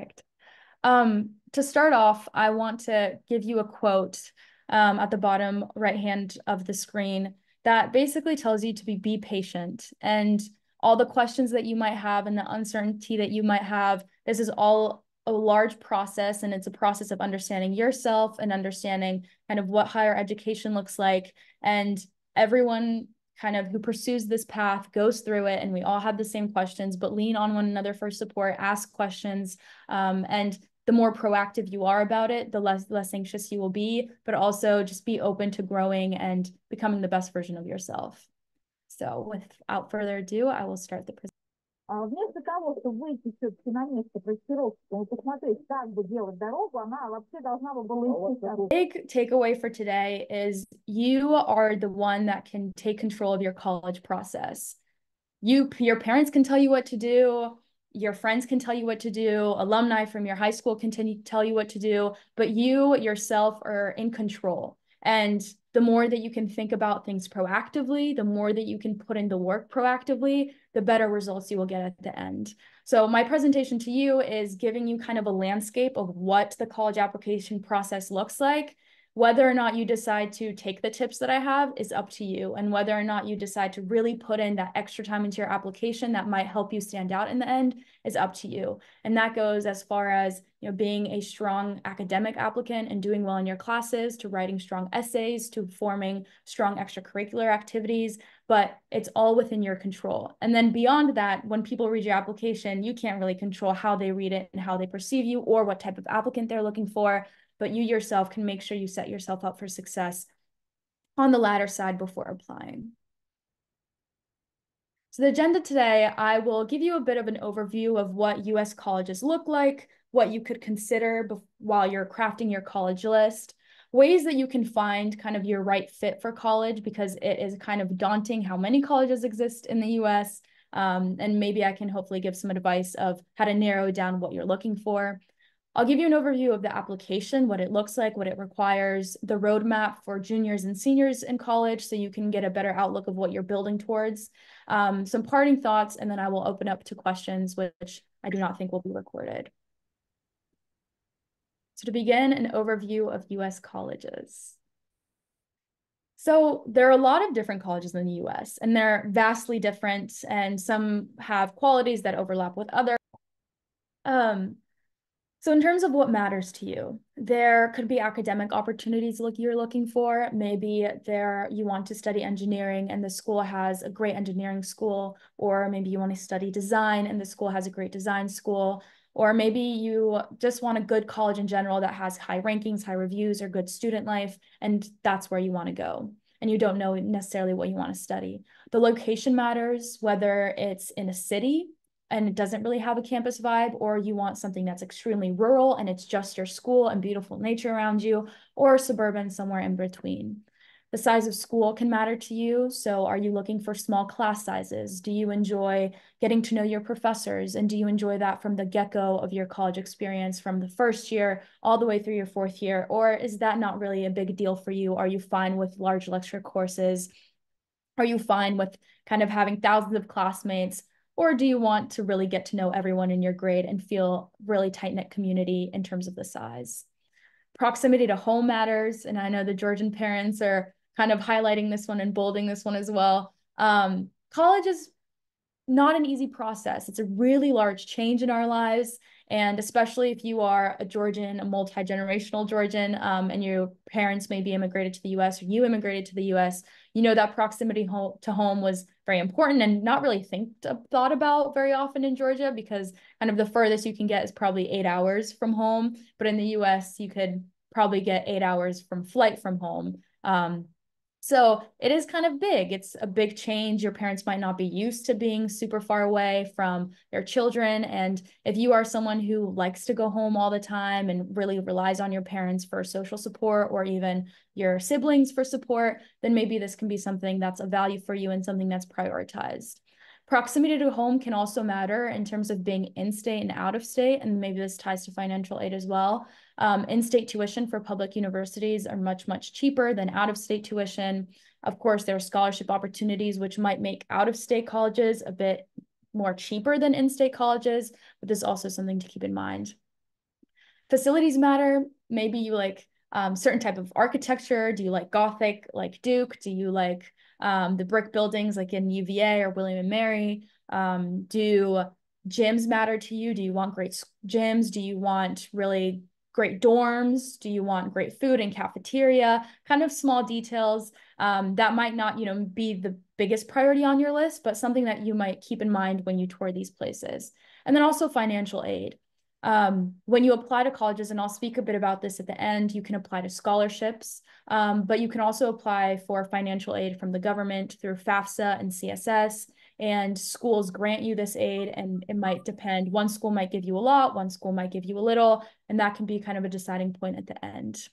Perfect. To start off, I want to give you a quote at the bottom right hand of the screen that basically tells you to be patient, and all the questions that you might have and the uncertainty that you might have. This is all a large process, and it's a process of understanding yourself and understanding kind of what higher education looks like. And everyone kind of who pursues this path goes through it, and we all have the same questions, but lean on one another for support, ask questions, and the more proactive you are about it, the less anxious you will be, but also just be open to growing and becoming the best version of yourself. So without further ado, I will start the presentation. Вместо того, чтобы выйти все-таки на место проектировки и посмотреть, как бы делать дорогу, она вообще должна была идти. Big takeaway for today is you are the one that can take control of your college process. Your parents can tell you what to do. Your friends can tell you what to do. Alumni from your high school can tell you what to do, but you yourself are in control. And the more that you can think about things proactively, the more that you can put in the work proactively, the better results you will get at the end. So my presentation to you is giving you kind of a landscape of what the college application process looks like. Whether or not you decide to take the tips that I have is up to you, and whether or not you decide to really put in that extra time into your application that might help you stand out in the end is up to you. And that goes as far as, being a strong academic applicant and doing well in your classes, to writing strong essays, to forming strong extracurricular activities, but it's all within your control. And then beyond that, when people read your application, you can't really control how they read it and how they perceive you or what type of applicant they're looking for, but you yourself can make sure you set yourself up for success on the latter side before applying. So the agenda today, I will give you a bit of an overview of what US colleges look like, what you could consider while you're crafting your college list, ways that you can find kind of your right fit for college, because it is kind of daunting how many colleges exist in the US. And maybe I can hopefully give some advice of how to narrow down what you're looking for. I'll give you an overview of the application, what it looks like, what it requires, the roadmap for juniors and seniors in college, so you can get a better outlook of what you're building towards, some parting thoughts, and then I will open up to questions, which I do not think will be recorded. So to begin, an overview of US colleges. So there are a lot of different colleges in the US, and they're vastly different, and some have qualities that overlap with others. So in terms of what matters to you, there could be academic opportunities you're looking for. Maybe you want to study engineering and the school has a great engineering school, or maybe you want to study design and the school has a great design school, or maybe you just want a good college in general that has high rankings, high reviews, or good student life, and that's where you want to go. And you don't know necessarily what you want to study. The location matters, whether it's in a city and it doesn't really have a campus vibe, or you want something that's extremely rural and it's just your school and beautiful nature around you, or suburban, somewhere in between. The size of school can matter to you. So are you looking for small class sizes? Do you enjoy getting to know your professors? And do you enjoy that from the get-go of your college experience, from the first year all the way through your fourth year? Or is that not really a big deal for you? Are you fine with large lecture courses? Are you fine with kind of having thousands of classmates? Or do you want to really get to know everyone in your grade and feel really tight-knit community in terms of the size? Proximity to home matters. And I know the Georgian parents are kind of highlighting this one and bolding this one as well. College is not an easy process. It's a really large change in our lives. And especially if you are a Georgian, a multi-generational Georgian, and your parents maybe immigrated to the US or you immigrated to the US, that proximity to home was very important and not really thought about very often in Georgia, because kind of the furthest you can get is probably 8 hours from home. But in the US, you could probably get 8 hours from flight from home. So it is kind of big. It's a big change. Your parents might not be used to being super far away from their children. And if you are someone who likes to go home all the time and really relies on your parents for social support, or even your siblings for support, then maybe this can be something that's of value for you and something that's prioritized. Proximity to home can also matter in terms of being in-state and out-of-state, and maybe this ties to financial aid as well. In-state tuition for public universities are much, much cheaper than out-of-state tuition. Of course, there are scholarship opportunities which might make out-of-state colleges a bit more cheaper than in-state colleges, but this is also something to keep in mind. Facilities matter. Maybe you like certain type of architecture. Do you like Gothic, like Duke? Do you like the brick buildings like in UVA or William and Mary? Do gyms matter to you? Do you want great gyms? Do you want really great dorms? Do you want great food and cafeteria? Kind of small details that might not, be the biggest priority on your list, but something that you might keep in mind when you tour these places. And then also financial aid. When you apply to colleges, and I'll speak a bit about this at the end, you can apply to scholarships, but you can also apply for financial aid from the government through FAFSA and CSS, and schools grant you this aid, and it might depend. One school might give you a lot, one school might give you a little, and that can be kind of a deciding point at the end.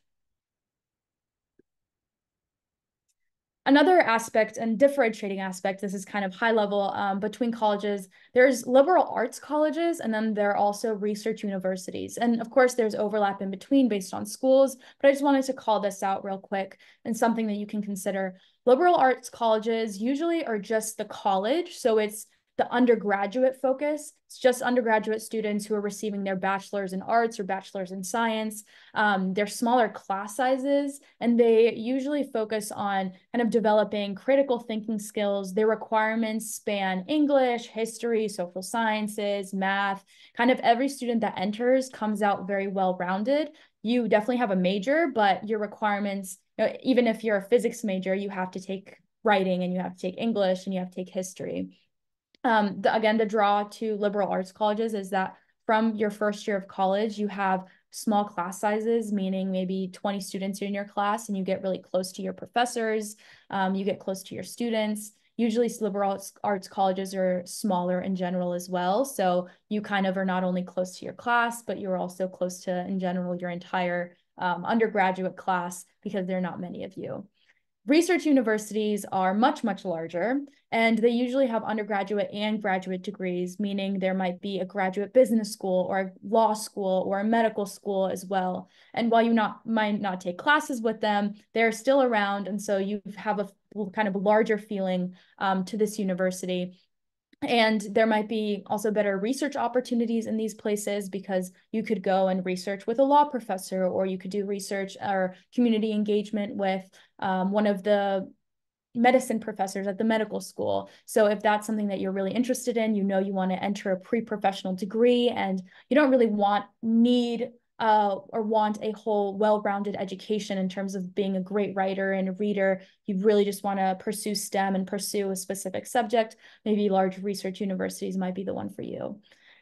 Another aspect and differentiating aspect, this is kind of high level between colleges, there's liberal arts colleges, and then there are also research universities. And of course, there's overlap in between based on schools, but I just wanted to call this out real quick and something that you can consider. Liberal arts colleges usually are just the college, so it's the undergraduate focus. It's just undergraduate students who are receiving their bachelor's in arts or bachelor's in science. They're smaller class sizes, and they usually focus on kind of developing critical thinking skills. Their requirements span English, history, social sciences, math. Kind of every student that enters comes out very well-rounded. You definitely have a major, but your requirements, even if you're a physics major, you have to take writing and you have to take English and you have to take history. Again, the draw to liberal arts colleges is that from your first year of college, you have small class sizes, meaning maybe 20 students in your class, and you get really close to your professors, you get close to your students. Usually liberal arts colleges are smaller in general as well. So you kind of are not only close to your class, but you're also close to, in general, your entire undergraduate class because there are not many of you. Research universities are much, much larger, and they usually have undergraduate and graduate degrees, meaning there might be a graduate business school or a law school or a medical school as well. And while you might not take classes with them, they're still around, and so you have a kind of larger feeling to this university. And there might be also better research opportunities in these places because you could go and research with a law professor, or you could do research or community engagement with one of the medicine professors at the medical school. So if that's something that you're really interested in, you want to enter a pre-professional degree and you don't really need or want a whole well-rounded education in terms of being a great writer and a reader. You really just want to pursue STEM and pursue a specific subject. Maybe large research universities might be the one for you.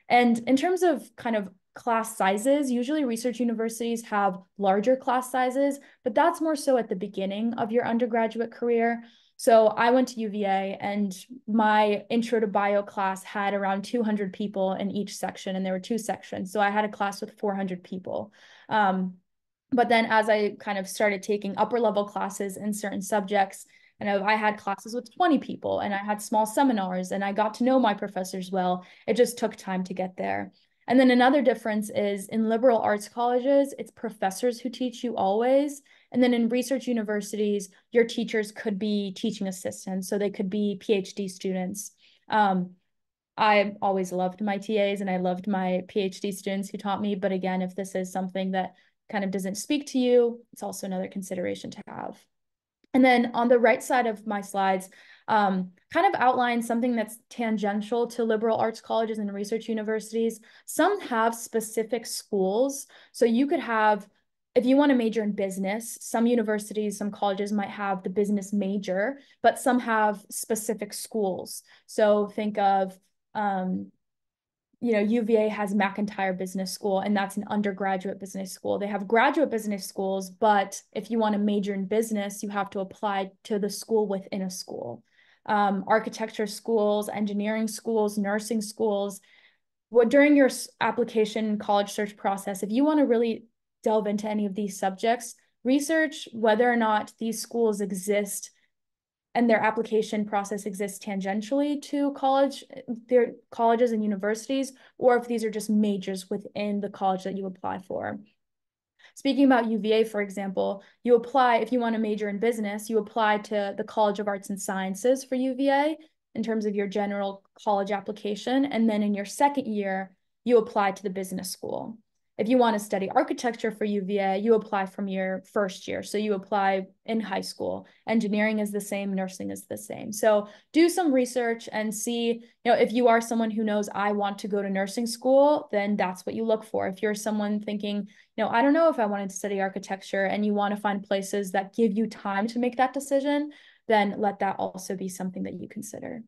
And in terms of kind of class sizes, usually research universities have larger class sizes, but that's more so at the beginning of your undergraduate career. So I went to UVA, and my intro to bio class had around 200 people in each section, and there were 2 sections. So I had a class with 400 people. But then as I kind of started taking upper level classes in certain subjects, and I had classes with 20 people, and I had small seminars, and I got to know my professors well. It just took time to get there. And then another difference is in liberal arts colleges, it's professors who teach you always. And then in research universities, your teachers could be teaching assistants, so they could be PhD students. I always loved my TAs and I loved my PhD students who taught me. But again, if this is something that kind of doesn't speak to you, it's also another consideration to have. And then on the right side of my slides, kind of outline something that's tangential to liberal arts colleges and research universities. Some have specific schools. So you could have, if you want to major in business, some universities, some colleges might have the business major, but some have specific schools. So think of, UVA has McIntyre Business School, and that's an undergraduate business school. They have graduate business schools, but if you want to major in business, you have to apply to the school within a school. Architecture schools, engineering schools, nursing schools. During your application college search process, if you want to really delve into any of these subjects, research whether or not these schools exist and their application process exists tangentially to their colleges and universities, or if these are just majors within the college that you apply for. Speaking about UVA, for example, you apply, if you want to major in business, you apply to the College of Arts and Sciences for UVA in terms of your general college application. And then in your second year, you apply to the business school. If you want to study architecture for UVA, you apply from your first year. So you apply in high school. Engineering is the same, nursing is the same. So do some research and see, if you are someone who knows I want to go to nursing school, then that's what you look for. If you're someone thinking, I don't know if I wanted to study architecture and you want to find places that give you time to make that decision, then let that also be something that you consider.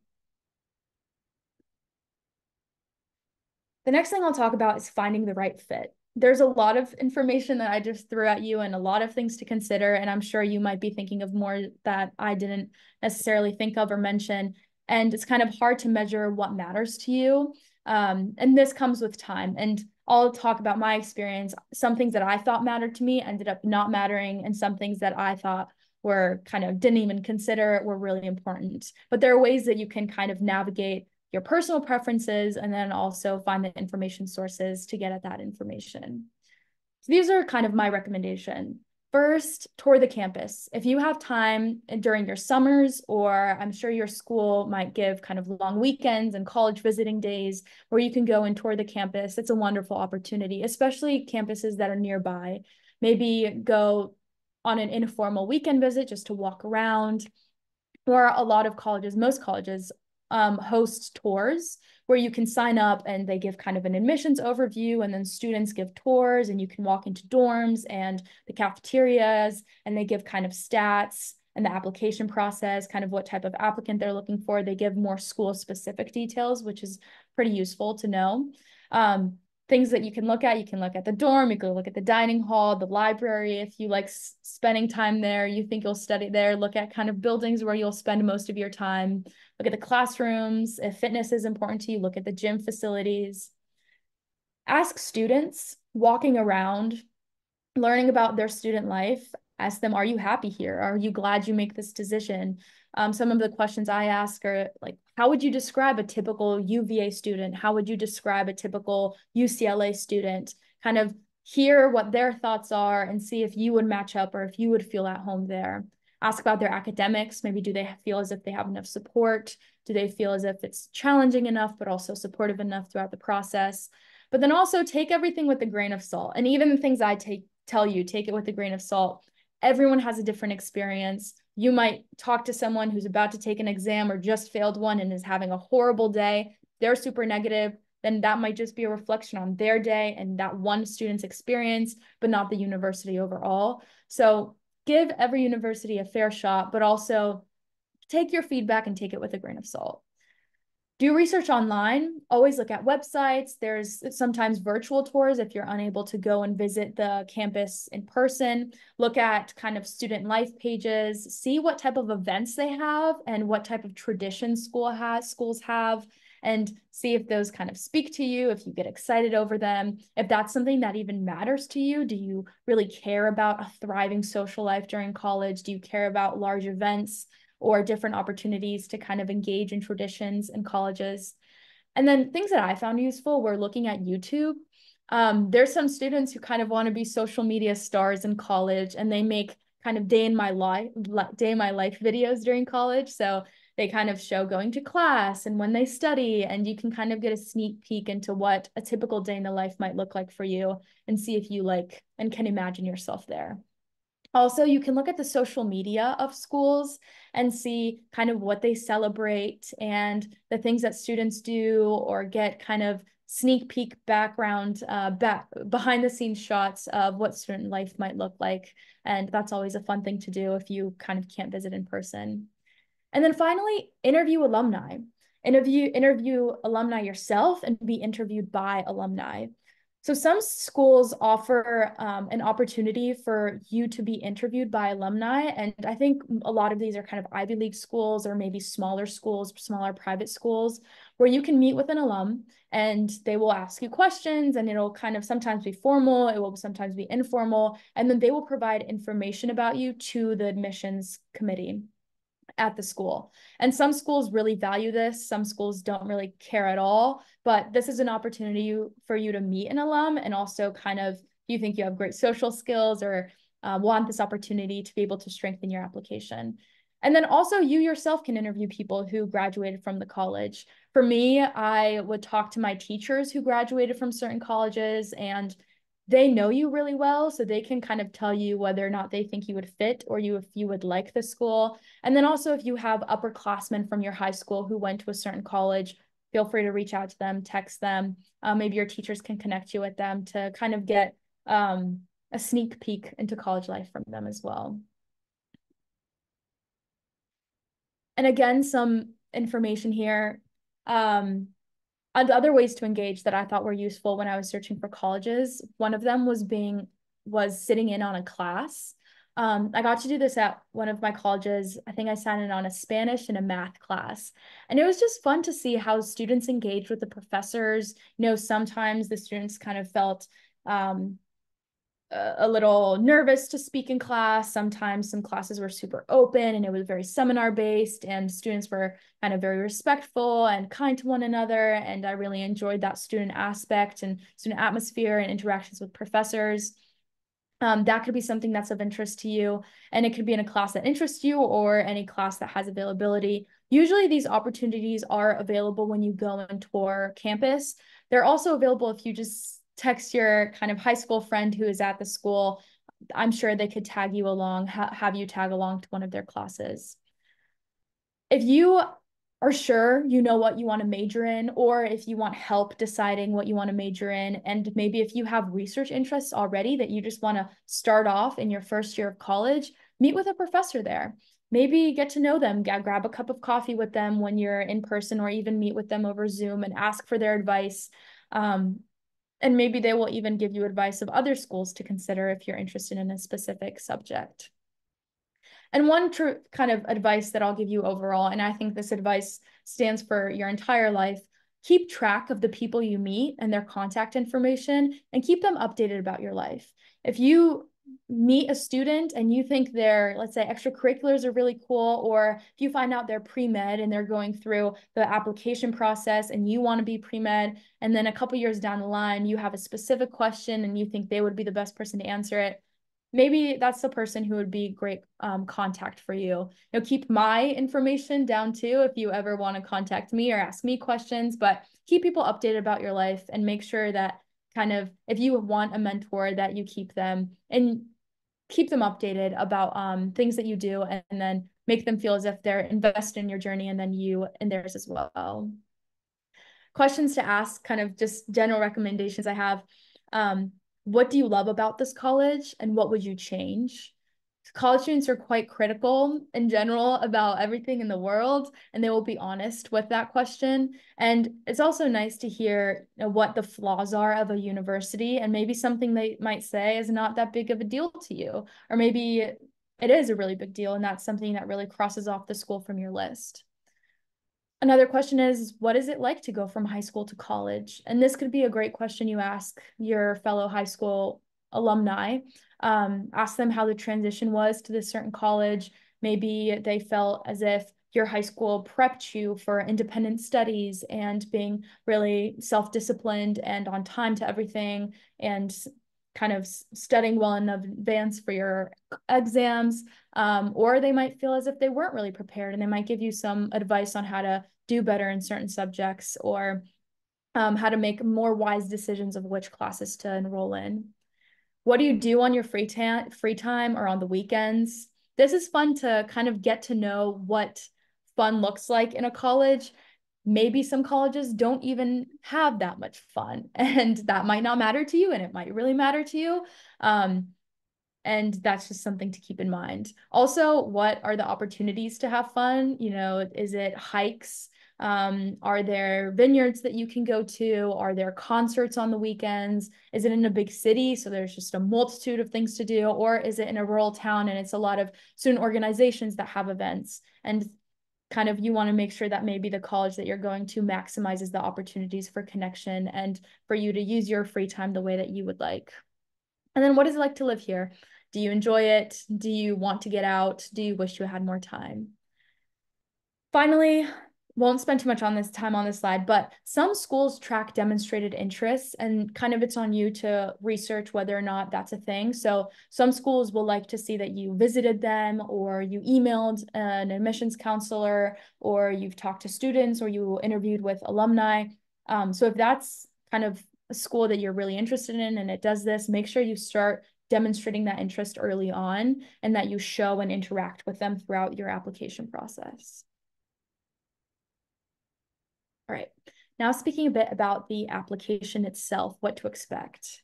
The next thing I'll talk about is finding the right fit. There's a lot of information that I just threw at you and a lot of things to consider. And I'm sure you might be thinking of more that I didn't necessarily think of or mention. And it's kind of hard to measure what matters to you. And this comes with time. And I'll talk about my experience. Some things that I thought mattered to me ended up not mattering. And some things that I thought were kind of didn't even consider were really important. But there are ways that you can kind of navigate your personal preferences, and then also find the information sources to get at that information. So these are kind of my recommendation. First, tour the campus. If you have time during your summers, or I'm sure your school might give kind of long weekends and college visiting days where you can go and tour the campus, it's a wonderful opportunity, especially campuses that are nearby. Maybe go on an informal weekend visit just to walk around. Or a lot of colleges, most colleges, host tours where you can sign up and they give kind of an admissions overview, and then students give tours and you can walk into dorms and the cafeterias, and they give kind of stats and the application process, kind of what type of applicant they're looking for. They give more school specific details, which is pretty useful to know. Things that you can look at the dorm, you can look at the dining hall, the library. If you like spending time there, you think you'll study there, look at kind of buildings where you'll spend most of your time. Look at the classrooms. If fitness is important to you, look at the gym facilities. Ask students walking around, learning about their student life. Ask them, are you happy here? Are you glad you make this decision? Some of the questions I ask are like, how would you describe a typical UVA student? How would you describe a typical UCLA student? Kind of hear what their thoughts are and see if you would match up or if you would feel at home there. Ask about their academics. Maybe do they feel as if they have enough support? Do they feel as if it's challenging enough, but also supportive enough throughout the process? But then also take everything with a grain of salt. And even the things I tell you, take it with a grain of salt. Everyone has a different experience. You might talk to someone who's about to take an exam or just failed one and is having a horrible day. They're super negative. Then that might just be a reflection on their day and that one student's experience, but not the university overall. So give every university a fair shot, but also take your feedback and take it with a grain of salt. Do research online. Always look at websites. There's sometimes virtual tours if you're unable to go and visit the campus in person. Look at kind of student life pages. See what type of events they have and what type of traditions schools have, and see if those kind of speak to you, if you get excited over them, if that's something that even matters to you. Do you really care about a thriving social life during college? Do you care about large events or different opportunities to kind of engage in traditions in colleges? And then things that I found useful were looking at YouTube. There's some students who kind of want to be social media stars in college, and they make kind of day in my life videos during college. So they kind of show going to class and when they study, and you can kind of get a sneak peek into what a typical day in the life might look like for you and see if you like and can imagine yourself there. Also, you can look at the social media of schools and see kind of what they celebrate and the things that students do, or get kind of sneak peek background, behind the scenes shots of what student life might look like. And that's always a fun thing to do if you kind of can't visit in person. And then finally, interview alumni. Interview alumni yourself and be interviewed by alumni. So some schools offer an opportunity for you to be interviewed by alumni. And I think a lot of these are kind of Ivy League schools or maybe smaller schools, smaller private schools, where you can meet with an alum and they will ask you questions, and it'll kind of sometimes be formal, it will sometimes be informal, and then they will provide information about you to the admissions committee at the school. And some schools really value this. Some schools don't really care at all, but this is an opportunity for you to meet an alum, and also kind of, you think you have great social skills or want this opportunity to be able to strengthen your application. And then also you yourself can interview people who graduated from the college. For me, I would talk to my teachers who graduated from certain colleges and they know you really well, so they can kind of tell you whether or not they think you would fit or if you would like the school. And then also if you have upperclassmen from your high school who went to a certain college, feel free to reach out to them, text them. Maybe your teachers can connect you with them to kind of get a sneak peek into college life from them as well. And again, some information here. Other ways to engage that I thought were useful when I was searching for colleges. One of them was sitting in on a class. I got to do this at one of my colleges. I think I sat in on a Spanish and a math class. And it was just fun to see how students engaged with the professors. Sometimes the students kind of felt a little nervous to speak in class. Sometimes some classes were super open and it was very seminar based, and students were kind of very respectful and kind to one another. And I really enjoyed that student aspect and student atmosphere and interactions with professors. That could be something that's of interest to you, and it could be in a class that interests you or any class that has availability. Usually these opportunities are available when you go and tour campus. They're also available if you just text your kind of high school friend who is at the school. I'm sure they could tag you along, have you tag along to one of their classes. If you are sure you know what you want to major in, or if you want help deciding what you want to major in, and maybe if you have research interests already that you just want to start off in your first year of college, meet with a professor there. Maybe get to know them, grab a cup of coffee with them when you're in person, or even meet with them over Zoom and ask for their advice. And maybe they will even give you advice of other schools to consider if you're interested in a specific subject. And one kind of advice that I'll give you overall, and I think this advice stands for your entire life, keep track of the people you meet and their contact information and keep them updated about your life. If you meet a student and you think their, let's say, extracurriculars are really cool, or if you find out they're pre-med and they're going through the application process and you want to be pre-med, and then a couple years down the line, you have a specific question and you think they would be the best person to answer it, maybe that's the person who would be great contact for you. Keep my information down too if you ever want to contact me or ask me questions, but keep people updated about your life and make sure that kind of if you want a mentor that you keep them updated about things that you do, and then make them feel as if they're invested in your journey and then you in theirs as well. Questions to ask, kind of just general recommendations I have. What do you love about this college and what would you change? College students are quite critical in general about everything in the world, and they will be honest with that question. And it's also nice to hear what the flaws are of a university, and maybe something they might say is not that big of a deal to you, or maybe it is a really big deal and that's something that really crosses off the school from your list. Another question is, what is it like to go from high school to college? And this could be a great question you ask your fellow high school alumni. Ask them how the transition was to this certain college. Maybe they felt as if your high school prepped you for independent studies and being really self-disciplined and on time to everything and kind of studying well in advance for your exams. Or they might feel as if they weren't really prepared, and they might give you some advice on how to do better in certain subjects, or how to make more wise decisions of which classes to enroll in. What do you do on your free time or on the weekends? This is fun to kind of get to know what fun looks like in a college. Maybe some colleges don't even have that much fun, and that might not matter to you, and it might really matter to you. And that's just something to keep in mind. Also, what are the opportunities to have fun? Is it hikes? Are there vineyards that you can go to? Are there concerts on the weekends? Is it in a big city, so there's just a multitude of things to do? Or is it in a rural town and it's a lot of student organizations that have events? And kind of you want to make sure that maybe the college that you're going to maximizes the opportunities for connection and for you to use your free time the way that you would like. And then what is it like to live here? Do you enjoy it? Do you want to get out? Do you wish you had more time? Finally, won't spend too much on this time on this slide, but some schools track demonstrated interests, and kind of it's on you to research whether or not that's a thing. So some schools will like to see that you visited them, or you emailed an admissions counselor, or you've talked to students, or you interviewed with alumni. So if that's kind of a school that you're really interested in and it does this, make sure you start demonstrating that interest early on and that you show and interact with them throughout your application process. All right, now speaking a bit about the application itself, what to expect.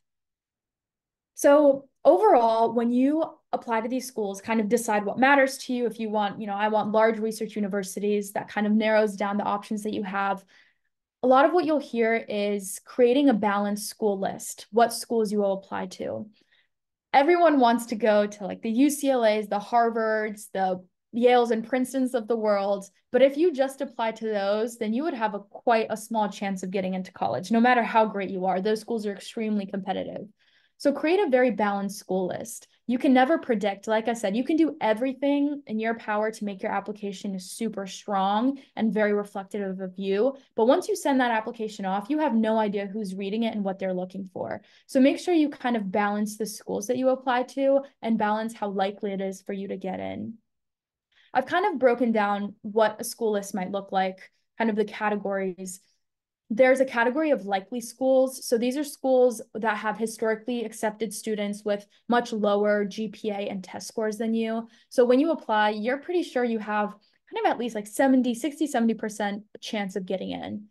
So overall, when you apply to these schools, kind of decide what matters to you. If you want, I want large research universities, that kind of narrows down the options that you have. A lot of what you'll hear is creating a balanced school list, what schools you will apply to. Everyone wants to go to like the UCLAs, the Harvards, the Yales and Princetons of the world. But if you just apply to those, then you would have quite a small chance of getting into college, no matter how great you are. Those schools are extremely competitive. So create a very balanced school list. You can never predict. Like I said, you can do everything in your power to make your application super strong and very reflective of you. But once you send that application off, you have no idea who's reading it and what they're looking for. So make sure you kind of balance the schools that you apply to and balance how likely it is for you to get in. I've kind of broken down what a school list might look like, kind of the categories. There's a category of likely schools. So these are schools that have historically accepted students with much lower GPA and test scores than you. So when you apply, you're pretty sure you have kind of at least like 70% chance of getting in.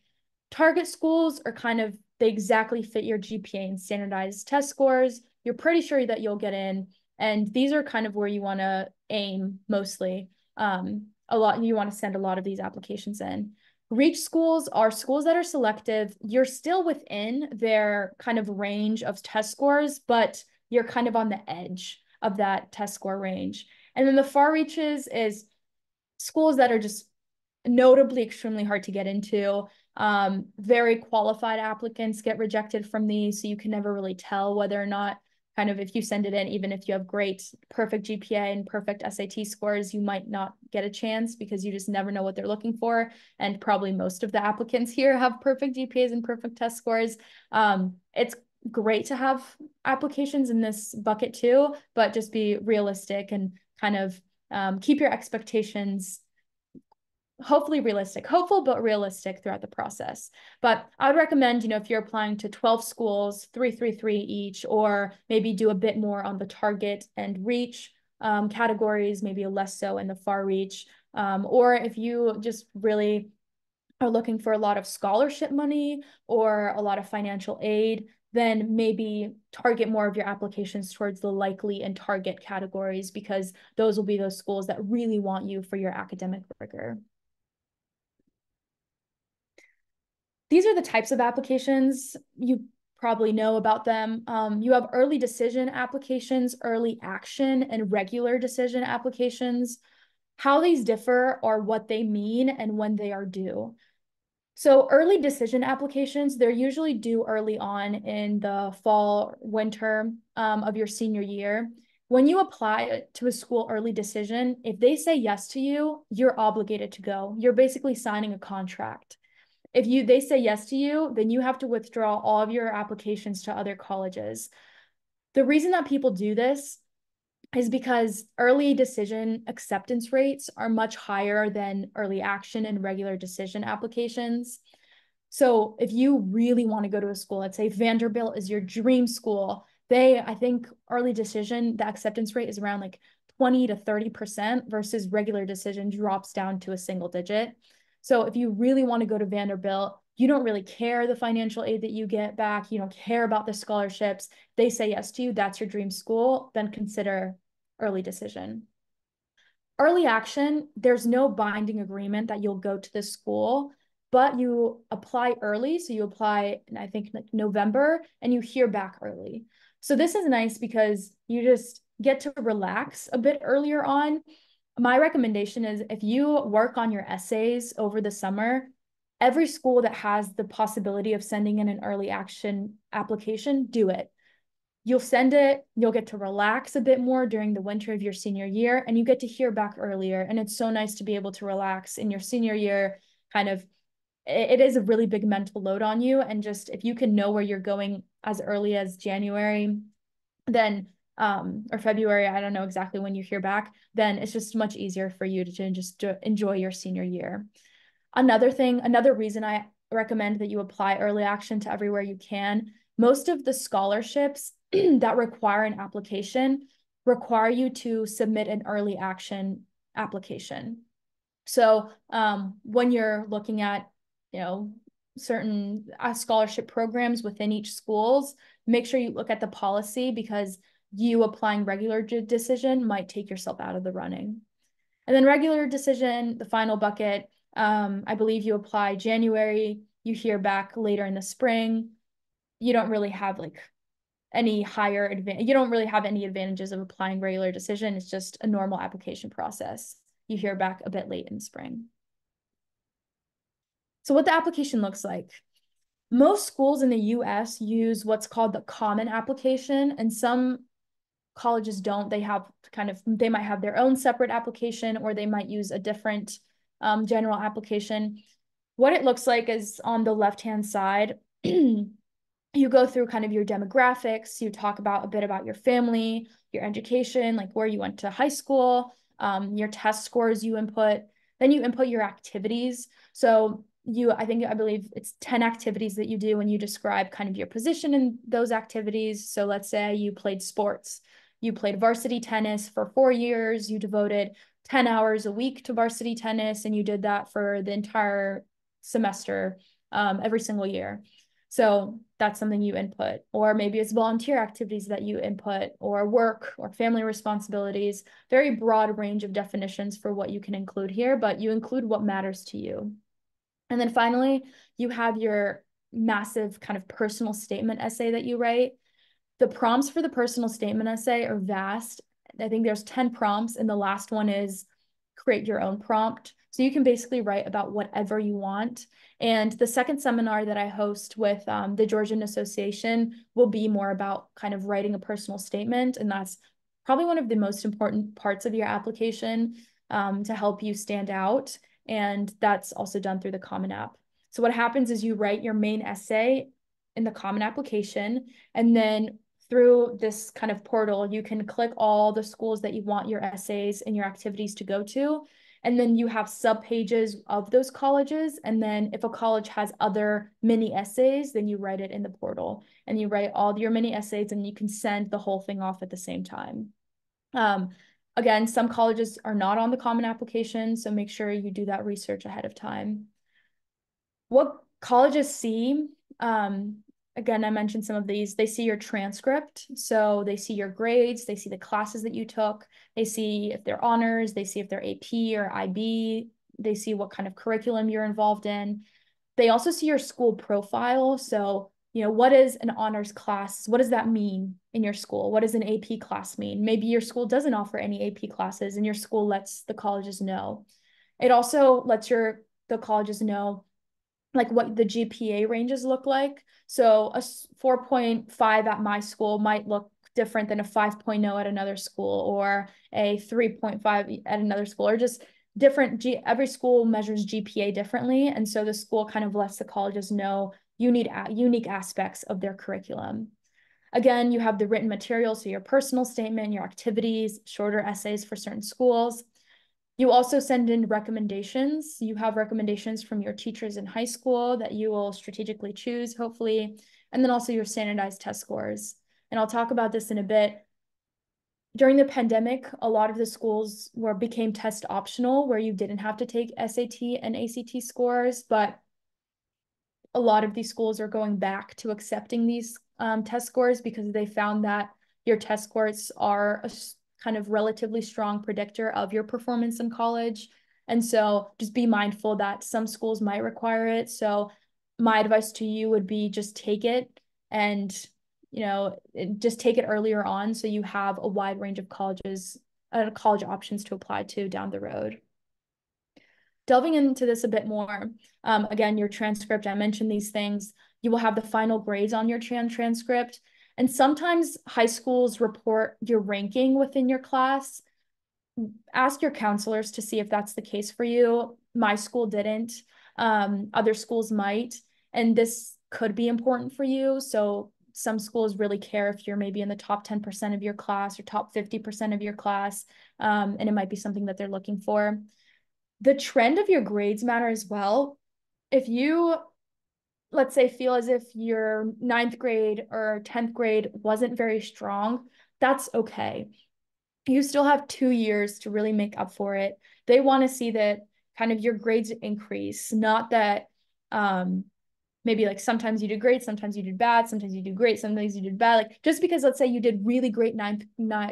Target schools are kind of, they exactly fit your GPA and standardized test scores. You're pretty sure that you'll get in. And these are kind of where you want to aim mostly. You want to send a lot of these applications in. Reach schools are schools that are selective. You're still within their kind of range of test scores, but you're kind of on the edge of that test score range. And then the far reaches is schools that are just notably extremely hard to get into. Very qualified applicants get rejected from these, so you can never really tell whether or not kind of if you send it in, even if you have great, perfect GPA and perfect SAT scores, you might not get a chance because you just never know what they're looking for. And probably most of the applicants here have perfect GPAs and perfect test scores. It's great to have applications in this bucket too, but just be realistic and kind of keep your expectations hopefully realistic, hopeful, but realistic throughout the process. But I would recommend, if you're applying to 12 schools, 333 each, or maybe do a bit more on the target and reach categories, maybe less so in the far reach. Or if you just really are looking for a lot of scholarship money or a lot of financial aid, then maybe target more of your applications towards the likely and target categories, because those will be those schools that really want you for your academic rigor. These are the types of applications. You probably know about them. You have early decision applications, early action, and regular decision applications. How these differ are what they mean and when they are due. So early decision applications, they're usually due early on in the fall, winter of your senior year. When you apply to a school early decision, if they say yes to you, you're obligated to go. You're basically signing a contract. If they say yes to you, then you have to withdraw all of your applications to other colleges. The reason that people do this is because early decision acceptance rates are much higher than early action and regular decision applications. So if you really want to go to a school, let's say Vanderbilt is your dream school, I think early decision, the acceptance rate is around like 20 to 30% versus regular decision drops down to a single digit. So if you really want to go to Vanderbilt, you don't really care the financial aid that you get back. You don't care about the scholarships. They say yes to you, that's your dream school, then consider early decision. Early action, there's no binding agreement that you'll go to the school, but you apply early. So you apply in, I think, like November, and you hear back early. So this is nice because you just get to relax a bit earlier on. My recommendation is if you work on your essays over the summer, every school that has the possibility of sending in an early action application, do it. You'll send it, you'll get to relax a bit more during the winter of your senior year, and you get to hear back earlier. And it's so nice to be able to relax in your senior year. Kind of, it is a really big mental load on you. And just if you can know where you're going as early as January, then or February, I don't know exactly when you hear back, then it's just much easier for you to just enjoy your senior year. Another reason I recommend that you apply early action to everywhere you can most of the scholarships that require an application require you to submit an early action application. So when you're looking at, certain scholarship programs within each schools, make sure you look at the policy, because you applying regular decision might take yourself out of the running. And then regular decision, the final bucket, I believe you apply January, you hear back later in the spring. You don't really have any you don't really have any advantages of applying regular decision. It's just a normal application process. You hear back a bit late in spring. So what the application looks like. Most schools in the US use what's called the common application, and some colleges don't. They might have their own separate application, or they might use a different general application. What it looks like is on the left-hand side, you go through kind of your demographics, you talk about a bit about your family, your education, like where you went to high school, your test scores you input, then you input your activities. So I believe it's 10 activities that you do, and you describe kind of your position in those activities. So let's say you played sports. You played varsity tennis for 4 years. You devoted 10 hours a week to varsity tennis, and you did that for the entire semester, every single year. So that's something you input. Or maybe it's volunteer activities that you input, or work or family responsibilities. Very broad range of definitions for what you can include here, but you include what matters to you. And then finally, you have your massive kind of personal statement essay that you write. The prompts for the personal statement essay are vast. I think there's 10 prompts, and the last one is create your own prompt. So you can basically write about whatever you want. And the second seminar that I host with the Georgian Association will be more about kind of writing a personal statement. And that's probably one of the most important parts of your application to help you stand out. And that's also done through the Common App. So what happens is you write your main essay in the Common application, and then through this kind of portal, you can click all the schools that you want your essays and your activities to go to. And then you have subpages of those colleges. And then if a college has other mini essays, then you write it in the portal, and you write all your mini essays, and you can send the whole thing off at the same time. Again, some colleges are not on the Common application, so make sure you do that research ahead of time. What colleges see, again, I mentioned some of these. They see your transcript. So they see your grades. They see the classes that you took. They see if they're honors. They see if they're AP or IB. They see what kind of curriculum you're involved in. They also see your school profile. So, what is an honors class? What does that mean in your school? What does an AP class mean? Maybe your school doesn't offer any AP classes, and your school lets the colleges know. It also lets the colleges know like what the GPA ranges look like. So a 4.5 at my school might look different than a 5.0 at another school, or a 3.5 at another school, or just different. Every school measures GPA differently. And so the school kind of lets the colleges know unique aspects of their curriculum. Again, you have the written material, so your personal statement, your activities, shorter essays for certain schools. You also send in recommendations. You have recommendations from your teachers in high school that you will strategically choose, hopefully, and then also your standardized test scores. And I'll talk about this in a bit. During the pandemic, a lot of the schools became test optional, where you didn't have to take SAT and ACT scores, but a lot of these schools are going back to accepting these test scores, because they found that your test scores are a kind of relatively strong predictor of your performance in college. And so just be mindful that some schools might require it. So my advice to you would be just take it, and just take it earlier on, so you have a wide range of college options to apply to down the road. Delving into this a bit more, again, your transcript, I mentioned these things. You will have the final grades on your transcript. And sometimes high schools report your ranking within your class. Ask your counselors to see if that's the case for you. My school didn't. Other schools might. And this could be important for you. So some schools really care if you're maybe in the top 10% of your class or top 50% of your class. And it might be something that they're looking for. The trend of your grades matter as well. If you let's say, feel as if your ninth grade or 10th grade wasn't very strong, that's okay. You still have 2 years to really make up for it. They want to see that kind of your grades increase, not that maybe like sometimes you did great, sometimes you did bad, sometimes you do great, sometimes you did bad. Like just because let's say you did really great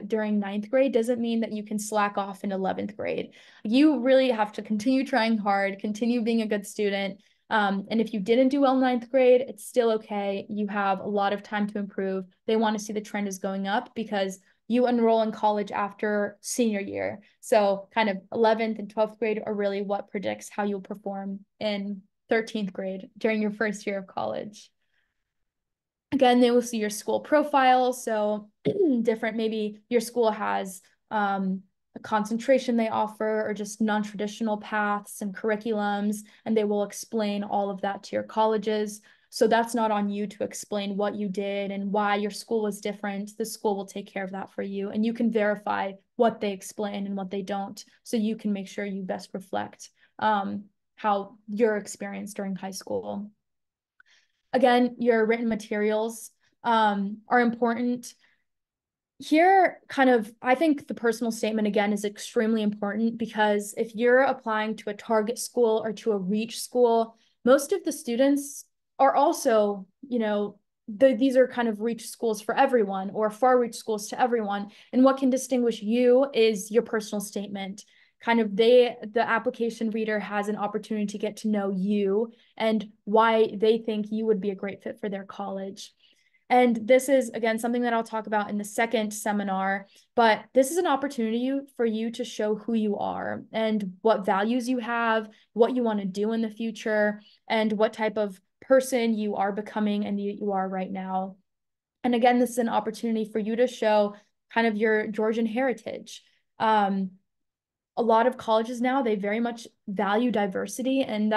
during ninth grade doesn't mean that you can slack off in 11th grade. You really have to continue trying hard, continue being a good student. And if you didn't do well in ninth grade, it's still okay. You have a lot of time to improve. They want to see the trend is going up because you enroll in college after senior year. So kind of 11th and 12th grade are really what predicts how you'll perform in 13th grade during your first year of college. Again, they will see your school profile. So different, maybe your school has a concentration they offer or just non-traditional paths and curriculums, and they will explain all of that to your colleges. So that's not on you to explain what you did and why your school was different. The school will take care of that for you, and you can verify what they explain and what they don't, so you can make sure you best reflect how your experience during high school. Again, your written materials are important. Here, kind of, I think the personal statement again is extremely important because if you're applying to a target school or to a reach school, most of the students are also, these are kind of reach schools for everyone or far reach schools to everyone. And what can distinguish you is your personal statement. Kind of the application reader has an opportunity to get to know you and why they think you would be a great fit for their college. And this is, again, something that I'll talk about in the second seminar, but this is an opportunity for you to show who you are and what values you have, what you want to do in the future, and what type of person you are becoming and you are right now. And again, this is an opportunity for you to show kind of your Georgian heritage. A lot of colleges now, they very much value diversity, and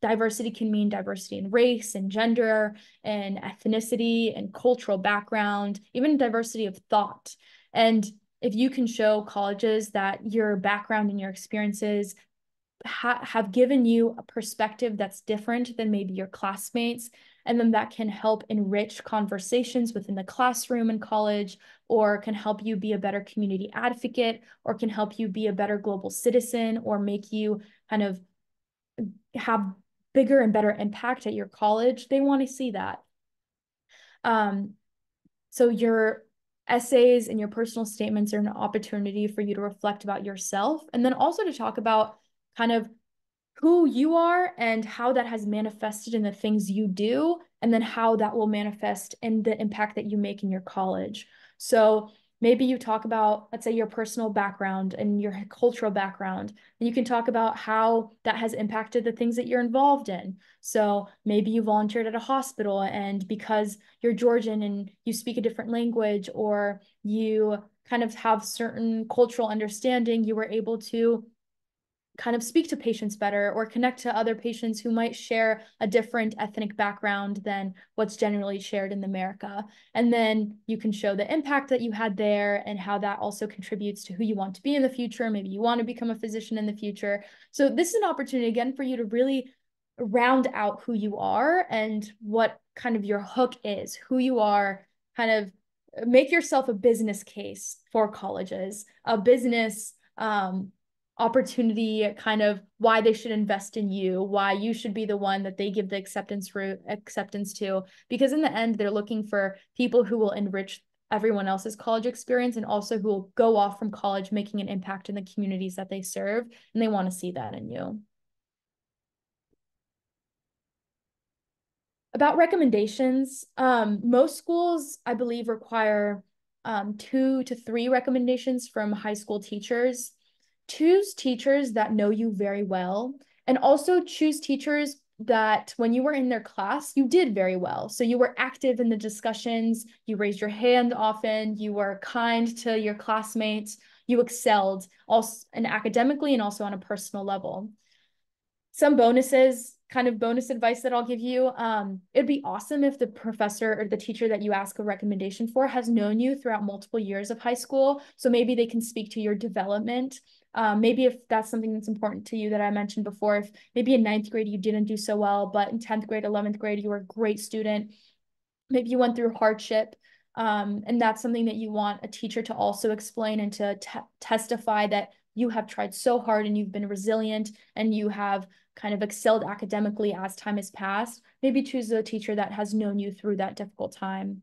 diversity can mean diversity in race and gender and ethnicity and cultural background, even diversity of thought. And if you can show colleges that your background and your experiences have given you a perspective that's different than maybe your classmates, and then that can help enrich conversations within the classroom in college, or can help you be a better community advocate, or can help you be a better global citizen, or make you kind of have bigger and better impact at your college. They want to see that. So your essays and your personal statements are an opportunity for you to reflect about yourself, and then also to talk about kind of who you are and how that has manifested in the things you do, and then how that will manifest in the impact that you make in your college. So maybe you talk about, let's say, your personal background and your cultural background, and you can talk about how that has impacted the things that you're involved in. So maybe you volunteered at a hospital, and because you're Georgian and you speak a different language, or you kind of have certain cultural understanding, you were able to kind of speak to patients better or connect to other patients who might share a different ethnic background than what's generally shared in America. And then you can show the impact that you had there and how that also contributes to who you want to be in the future. Maybe you want to become a physician in the future. So this is an opportunity again for you to really round out who you are and what kind of your hook is, who you are, kind of make yourself a business case for colleges, a business opportunity, kind of why they should invest in you, why you should be the one that they give the acceptance to, because in the end, they're looking for people who will enrich everyone else's college experience and also who will go off from college making an impact in the communities that they serve, and they want to see that in you. About recommendations, most schools, I believe, require 2 to 3 recommendations from high school teachers. Choose teachers that know you very well, and also choose teachers that when you were in their class, you did very well. So you were active in the discussions, you raised your hand often, you were kind to your classmates, you excelled also and academically and also on a personal level. Some bonuses kind of bonus advice that I'll give you. It'd be awesome if the professor or the teacher that you ask a recommendation for has known you throughout multiple years of high school. So maybe they can speak to your development. Maybe if that's something that's important to you that I mentioned before, if maybe in ninth grade you didn't do so well, but in 10th grade, 11th grade, you were a great student. Maybe you went through hardship. And that's something that you want a teacher to also explain and to testify that you have tried so hard and you've been resilient and you have kind of excelled academically as time has passed. Maybe choose a teacher that has known you through that difficult time.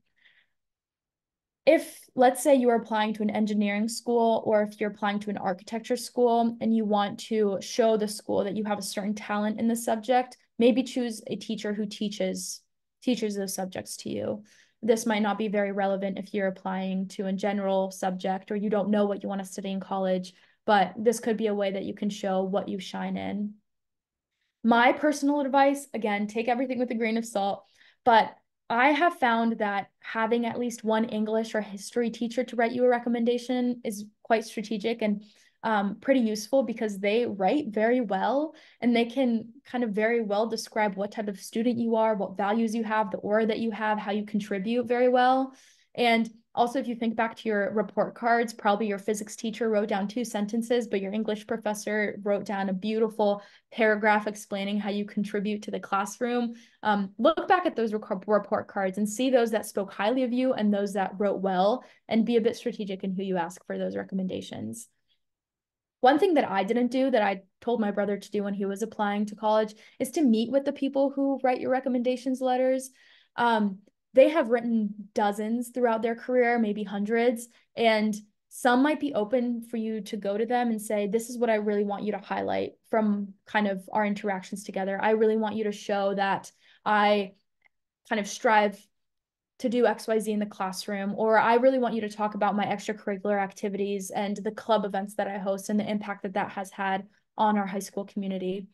If, let's say, you are applying to an engineering school, or if you're applying to an architecture school and you want to show the school that you have a certain talent in the subject, maybe choose a teacher who teaches those subjects to you. This might not be very relevant if you're applying to a general subject or you don't know what you want to study in college, but this could be a way that you can show what you shine in. My personal advice, again, take everything with a grain of salt, but I have found that having at least one English or history teacher to write you a recommendation is quite strategic and pretty useful because they write very well and they can kind of very well describe what type of student you are, what values you have, the aura that you have, how you contribute very well. And also, if you think back to your report cards, probably your physics teacher wrote down 2 sentences, but your English professor wrote down a beautiful paragraph explaining how you contribute to the classroom. Look back at those report cards and see those that spoke highly of you and those that wrote well, and be a bit strategic in who you ask for those recommendations. One thing that I didn't do that I told my brother to do when he was applying to college is to meet with the people who write your recommendations letters. They have written dozens throughout their career, maybe hundreds, and some might be open for you to go to them and say, this is what I really want you to highlight from kind of our interactions together. I really want you to show that I kind of strive to do XYZ in the classroom, or I really want you to talk about my extracurricular activities and the club events that I host and the impact that that has had on our high school community.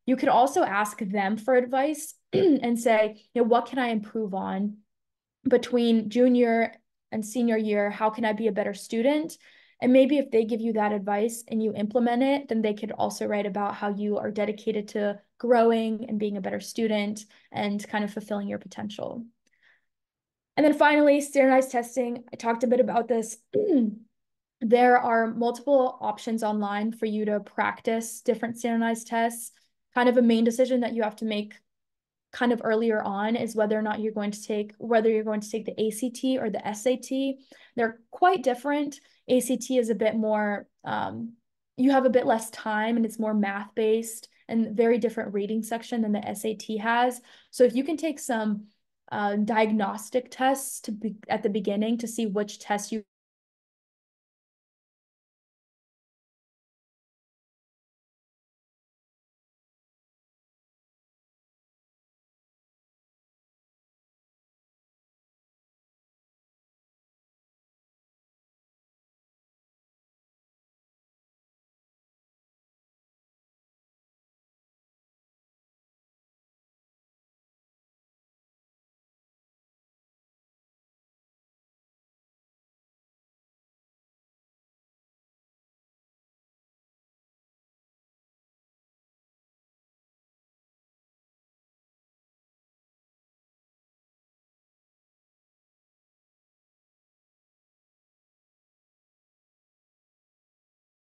You could also ask them for advice and say, what can I improve on between junior and senior year? How can I be a better student? And maybe if they give you that advice and you implement it, then they could also write about how you are dedicated to growing and being a better student and kind of fulfilling your potential. And then finally, standardized testing. I talked a bit about this. There are multiple options online for you to practice different standardized tests. Kind of a main decision that you have to make kind of earlier on is whether or not you're going to take the ACT or the SAT. They're quite different. ACT is a bit more, you have a bit less time and it's more math-based and very different reading section than the SAT has. So if you can take some diagnostic tests at the beginning to see which tests you